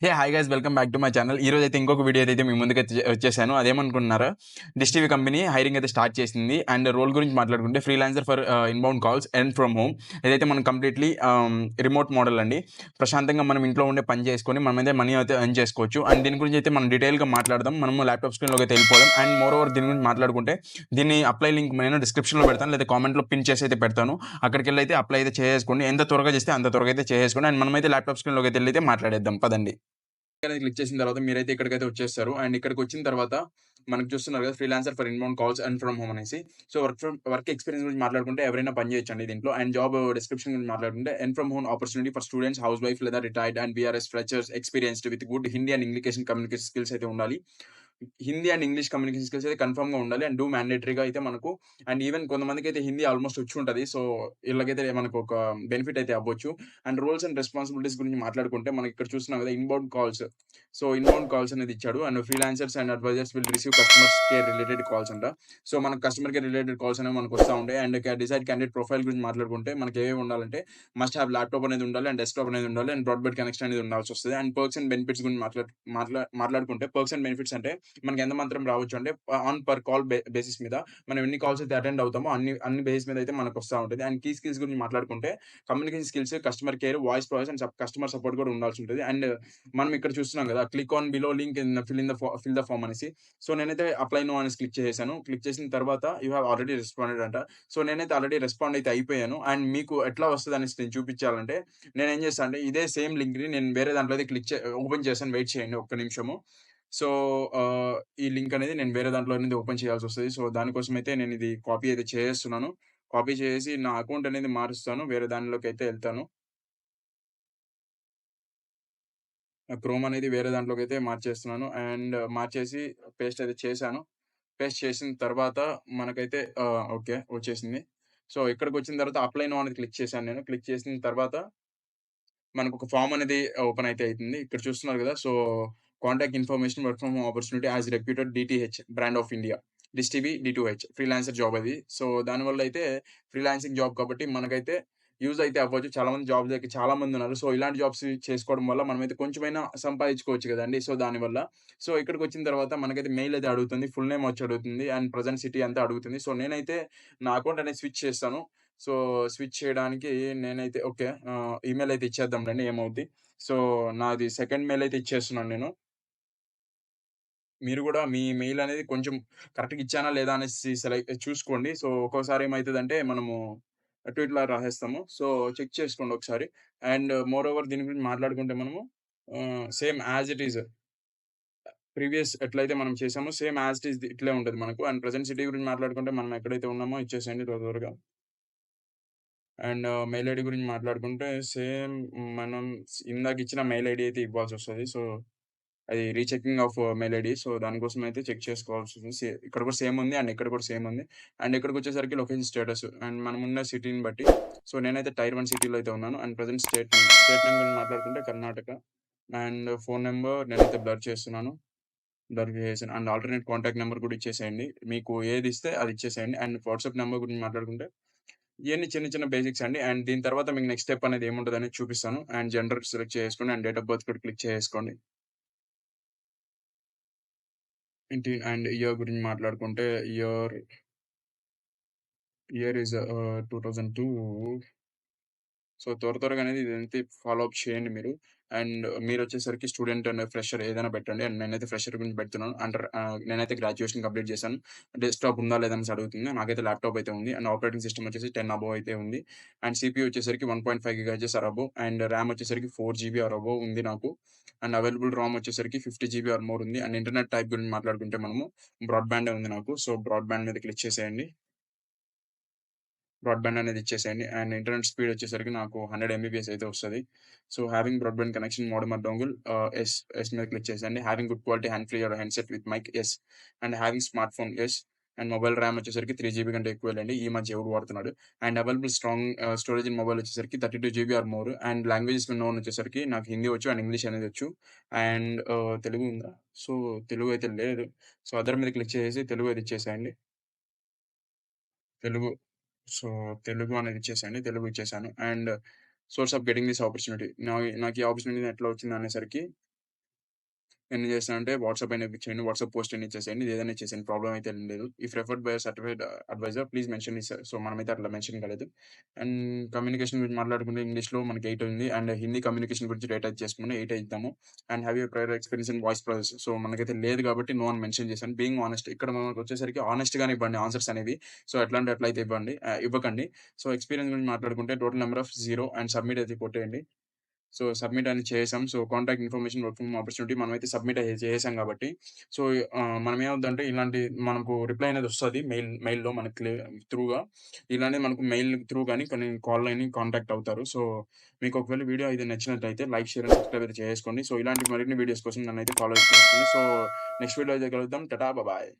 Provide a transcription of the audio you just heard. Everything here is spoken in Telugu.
Hi guys, welcome back to my channel. ఈ రోజు అయితే ఇంకొక వీడియో అయితే మీ ముందుకు వచ్చేసాను. అదేమనుకుంటున్నారా, డిష్ టీవీ కంపెనీ హైరింగ్ అయితే స్టార్ట్ చేసింది. అండ్ రోల్ గురించి మాట్లాడుకుంటే freelancer for inbound calls and from home. ఏదైతే మనం కంప్లీట్లీ రిమోట్ మోడల్ అండి. ప్రశాంతంగా మనం ఇంట్లో ఉండే పని చేసుకొని మనం అయితే మనీ అయితే ఎర్న్ చేసుకోవచ్చు. అండ్ దీని గురించి అయితే మనం డీటెయిల్గా మాట్లాడదాం. మనము ల్యాప్టాప్ స్క్రీన్లోకి అయితే వెళ్ళిపోదాం. అండ్ మోర్ ఓవర్ దీని గురించి మాట్లాడుకుంటే దీన్ని అప్లై లింక్ నేను డిస్క్రిప్షన్లో పెడతాను, లేదా కామెంట్లో పిన్ చేసి అయితే పెడతాను. అక్కడికి వెళ్ళి అయితే అప్లై అయితే చేసుకోండి. ఎంత త్వరగా చేస్తే అంత త్వరగా అయితే చేసుకోండి. అండ్ మనమైతే ల్యాప్టాప్ స్క్రీన్లోకి అయితే వెళ్ళి అయితే మాట్లాడేద్దాం పదండి. అనేది క్లిక్ చేసిన తర్వాత మీరైతే ఇక్కడికైతే వచ్చేస్తారు. అండ్ ఇక్కడికి వచ్చిన తర్వాత మనకు చూస్తున్నారు కదా, freelancer for inbound calls and from home అనేసి. సో వర్క్ ఎక్స్పీరియన్స్ గురించి మాట్లాడుకుంటే ఎవరైనా పని చేయొచ్చండి దీంట్లో. అండ్ జాబ్ డిస్క్రిప్షన్ గురించి మాట్లాడుకుంటే and from home opportunity for students, house wife లేదా retired and BRS freshers experienced with good Hindi and English communication skills అయితే ఉండాలి. Hindi and English communication skills అయితే కన్ఫర్మ్గా ఉండాలి. అండ్ డూ మ్యాండేటరీగా అయితే మనకు. అండ్ ఈవెన్ కొంతమందికి అయితే హిందీ ఆల్మోస్ట్ వచ్చి ఉంటుంది. సో వీళ్ళకైతే మనకు ఒక బెనిఫిట్ అయితే అవ్వచ్చు. అండ్ రోల్స్ అండ్ రెస్పాన్సిబిలిటీస్ గురించి మాట్లాడుకుంటే మనకి ఇక్కడ చూస్తున్నాం కదా, inbound calls. So inbound calls అనేది ఇచ్చాడు. And freelancers and advisers will receive customers care related calls అంట. సో మనకు కస్టమర్ కేర్ రిలేటెడ్ కాల్స్ అనేవి మనకు వస్తూ ఉంటాయి. అండ్ డిసైడ్ క్యాండిడేట్ ప్రొఫైల్ గురించి మాట్లాడుకుంటే మనకి ఏవి ఉండాలంటే మస్ట్ హ్యావ్ ల్యాప్టాప్ అనేది ఉండాలి, అండ్ డెస్క్టాప్ అనేది ఉండాలి, అండ్ బ్రాడ్బ్యాండ్ కనెక్షన్ అనేది ఉండాల్సి వస్తుంది. అండ్ పర్క్స్ అండ్ బెనిఫిట్స్ గురించి మాట్లాడుకుంటే పర్క్స్ అండ్ బెనిఫిట్స్ అంటే మనకి ఎంత మాత్రం రావచ్చు అంటే ఆన్ పర్ కాల్ బేసిస్ మీద మనం ఎన్ని కాల్స్ అయితే అటెండ్ అవుతామో అన్ని బేస్ మీద అయితే మనకు వస్తూ ఉంటుంది. అండ్ కీ స్కిల్స్ గురించి మాట్లాడుకుంటే communication skills, customer care, voice process and customer support కూడా ఉండాల్సి ఉంటుంది. అండ్ మనం ఇక్కడ చూస్తున్నాం కదా, click on below link in fill the form అనేసి. సో నేనైతే అప్లై నో అనేసి క్లిక్ చేశాను. క్లిక్ చేసిన తర్వాత యూ హ్యావ్ ఆల్రెడీ రెస్పాండెడ్ అంట. సో నేనైతే ఆల్రెడీ రెస్పాండ్ అయితే అయిపోయాను. అండ్ మీకు ఎట్లా వస్తుంది అనేసి నేను చూపించాలంటే నేను ఏం చేస్తాను అంటే ఇదే సేమ్ లింక్ని నేను వేరే దాంట్లో అయితే ఓపెన్ చేశాను. వెయిట్ చేయండి ఒక్క నిమిషము. సో ఈ లింక్ అనేది నేను వేరే దాంట్లో అనేది ఓపెన్ చేయాల్సొస్తది. సో దానికోసం అయితే నేను ఇది కాపీ అయితే చేసేస్తున్నాను. కాపీ చేసేసి నా అకౌంట్ అనేది మారుస్తాను. వేరే దానిలోకైతే ఎళ్తాను. క్రోమ్ అనేది వేరే దాంట్లోకైతే మార్చేస్తున్నాను. అండ్ మార్చేసి పేస్ట్ అయితే చేశాను. పేస్ట్ చేసిన తర్వాత మనకైతే ఓకే, వచ్చేసింది. సో ఇక్కడికొచ్చిన తర్వాత అప్లై నౌ అనేది క్లిక్ చేశాను నేను. క్లిక్ చేసిన తర్వాత మనకొక ఫార్మ్ అనేది ఓపెన్ అయితే అయితుంది. ఇక్కడ చూస్తున్నారు గదా! So contact information work from home opportunity as reputed DTH brand of India. Dish TV D2H freelancer job అది. సో దానివల్ల అయితే ఫ్రీలాన్సింగ్ జాబ్ కాబట్టి మనకైతే యూజ్ అయితే అవ్వచ్చు. చాలామంది జాబ్ దగ్గర చాలామందున్నారు. సో ఇలాంటి జాబ్స్ చేసుకోవడం వల్ల మనమైతే కొంచెమైనా సంపాదించుకోవచ్చు గదండీ! సో దానివల్ల. సో ఇక్కడికొచ్చిన తర్వాత మనకైతే మెయిల్ అయితే అడుగుతుంది. ఫుల్ నేమ్ వచ్చి అడుగుతుంది. అండ్ ప్రెజెంట్ సిటీ అంతా అడుగుతుంది. సో నేనైతే నా అకౌంట్ అనేది స్విచ్ చేస్తాను. సో స్విచ్ చేయడానికి నేనైతే ఓకే. ఈమెయిల్ అయితే ఇచ్చేద్దాంలెండి, ఏమవుద్ది. సో నాది సెకండ్ మెయిల్ అయితే ఇచ్చేస్తున్నాను నేను. మీరు గూడా మీ మెయిల్ అనేది కొంచెం కరెక్ట్‌గా ఇచ్చానా లేదా అనేసి చూసుకోండి. సో ఒక్కోసారి ఏమైతదంటే మనము అటు ఇట్లా రాసేస్తాము. సో చెక్ చేసుకోండి ఒకసారి. అండ్ మోర్ ఓవర్ దీని గురించి మాట్లాడుకుంటే మనము same as it is previous ఎట్లయితే మనం చేసామో సేమ్ యాజ్ ఇట్ ఈజ్ ఇట్లే ఉంటది మనకు. అండ్ ప్రెజెంట్ సిటీ గురించి మాట్లాడుకుంటే మనం ఎక్కడైతే ఉన్నామో ఇచ్చేసేయండి త్వరగా. అండ్ మెయిల్ ఐడీ గురించి మాట్లాడుకుంటే సేమ్ మనం ఇందాక ఇచ్చిన మెయిల్ ఐడీ అయితే ఇవ్వాల్సొస్తది. సో అది rechecking of mail ID. So దానికోసం అయితే చెక్ చేసుకోవాల్సొస్తుంది. ఇక్కడ కూడా సేమ్ ఉంది. అండ్ ఇక్కడ కూడా సేమ్ ఉంది. అండ్ ఇక్కడికొచ్చేసరికి లొకేషన్ స్టేటస్ అండ్ మనమున్న సిటీని బట్టి. సో నేనైతే టైర్ 1 సిటీలో అయితే ఉన్నాను. అండ్ ప్రెజెంట్ స్టేట్ నేమ్ గురించి మాట్లాడుకుంటే కర్ణాటక. అండ్ ఫోన్ నంబర్ నేనైతే బ్లర్ చేస్తున్నాను. బ్లర్ చేసేసాను. అండ్ ఆల్టర్‌నేట్ కాంటాక్ట్ నంబర్ కూడా ఇచ్చేసేయండి. మీకు ఏది ఇస్తే అది ఇచ్చేసేయండి. అండ్ వాట్సాప్ నంబర్ గురించి మాట్లాడుకుంటే ఇయన్నీ చిన్న చిన్న బేసిక్స్ అండి. అండ్ దీని తర్వాత మీకు నెక్స్ట్ స్టెప్ అనేది ఏముంటదనేది చూపిస్తాను. అండ్ జెండర్ సెలెక్ట్ చేసేసుకోండి. అండ్ డేట్ ఆఫ్ బర్త్ కూడా క్లిక్ చేసుకోండి. ఏంటి అండ్ ఇయర్ గురించి మాట్లాడుకుంటే ఇయర్ ఈస్ 2002. సో త్వరగా అనేది ఇదైతే ఫాలో అప్ చేయండి మీరు. అండ్ మీరొచ్చేసరికి స్టూడెంట్ అండ్ ఫ్రెషర్ ఏదైనా పెట్టండి. అండ్ నేనైతే ఫ్రెషర్ గురించి పెడుతున్నాను. నేనైతే గ్రాడ్యుయేషన్ కంప్లీట్ చేశాను. డెస్క్‌టాప్ ఉందా లేదా అనేసి అడుగుతుంది. నాకైతే ల్యాప్‌టాప్ అయితే ఉంది. అండ్ ఆపరేటింగ్ సిస్టమ్ వచ్చేసి 10 అబోవ్ అయితే ఉంది. అండ్ సీపీయూ వచ్చేసరికి 1.5 gigahertz or above. And RAM వచ్చేసరికి 4 జీబీ ఆర్ అబోవ్ ఉంది నాకు. అండ్ అవైలబుల్ రామ్ వచ్చేసరికి 50 జీబీ ఆర్ మోర్ ఉంది. అండ్ ఇంటర్నెట్ టైప్ గురించి మాట్లాడుకుంటే మనము బ్రాడ్‌బ్యాండే ఉంది నాకు. సో బ్రాడ్‌బ్యాండ్ మీద క్లిక్ చేసేయండి. బ్రాడ్‌బ్యాండ్ అనేది ఇచ్చేసేయండి. అండ్ ఇంటర్నెట్ స్పీడ్ వచ్చేసరికి నాకు 100 ఎంబీపీఎస్ అయితే వస్తది. So having broadband connection modem or dongle yes మీద క్లిక్ చేసేయండి. Having good quality hand free or handset with mic yes. And having smart phone yes. And mobile RAM వచ్చేసరికి 3 జీబీ కంటే ఎక్కువేలెండి. ఈ మధ్య ఎవడు వాడుతున్నాడు. And available strong storage in mobile వచ్చేసరికి 32 జీబీ ఆర్ మోర్. అండ్ లాంగ్వేజెస్‌లో నోన్ వచ్చేసరికి నాకు హిందీ వచ్చు అండ్ ఇంగ్లీష్ అనేది వచ్చు. అండ్ తెలుగు ఉందా? సో తెలుగు అయితే లేదు. సో అదర్ మీద క్లిక్ చేసేసి తెలుగు అయితే ఇచ్చేసేయండి. తెలుగు. సో, తెలుగు అనేది ఇచ్చేసేయండి. తెలుగు ఇచ్చేసాను. And source of getting this opportunity. నాకు ఈ ఆపర్చునిటీ ఎట్లా వచ్చిందనేసరికి ఎన్ని చేస్తానంటే వాట్సాప్ అయినా ఇచ్చేయండి. వాట్సాప్ పోస్ట్ అయినా ఇచ్చేసేయండి. ఏదైనా ఇచ్చేసేయండి. ప్రాబ్లమ్ అయితే ఏం లేదు. If referred by certified adviser please mention this. So, మనమైతే అట్లా మెన్షన్ కాలేదు. అండ్ కమ్యూనికేషన్ గురించి మాట్లాడుకుంటే ఇంగ్లీష్‌లో మనకి 8 ఉంది. అండ్ హిందీ కమ్యూనికేషన్ గురించి రేట్ అయితే చేసుకుని 8 ఇద్దాము. And have you prior experience in voice process. So, మనకైతే లేదు కాబట్టి నో అని మెన్షన్ చేశాను. బీయింగ్ హానెస్ట్ ఇక్కడ మనకొచ్చేసరికి హానెస్ట్‌గానే ఇవ్వండి ఆన్సర్స్ అనేవి. సో, ఎట్లా అంటే అట్లా అయితే ఇవ్వకండి. సో, ఎక్స్‌పీరియన్స్ గురించి మాట్లాడుకుంటే total number of 0 and submit అయితే కొట్టేయండి. సో, సబ్మిట్ అని చేసాం. So, contact information work from opportunity మనమైతే సబ్మిట్ చేసేసాం కాబట్టి, సో, మనం ఏమవుద్దంటే ఇలాంటి మనకు రిప్లై అనేది వస్తది మెయిల్‌లో మనకి త్రూగా. ఇలానే మనకు మెయిల్ త్రూ గాని కొన్ని కాల్‌లోని కాంటాక్ట్ అవుతారు. సో, మీకు ఒకవేళ వీడియో ఇది నచ్చినట్లయితే లైక్, షేర్ అండ్ సబ్స్క్రైబ్ అయితే చేసుకోండి. సో, ఇలాంటి మరిన్ని వీడియోస్ కోసం నన్నైతే ఫాలో చేసుకోండి. సో, నెక్స్ట్ వీడియోలో అయితే కలుద్దాం. టాటా! బాయ్.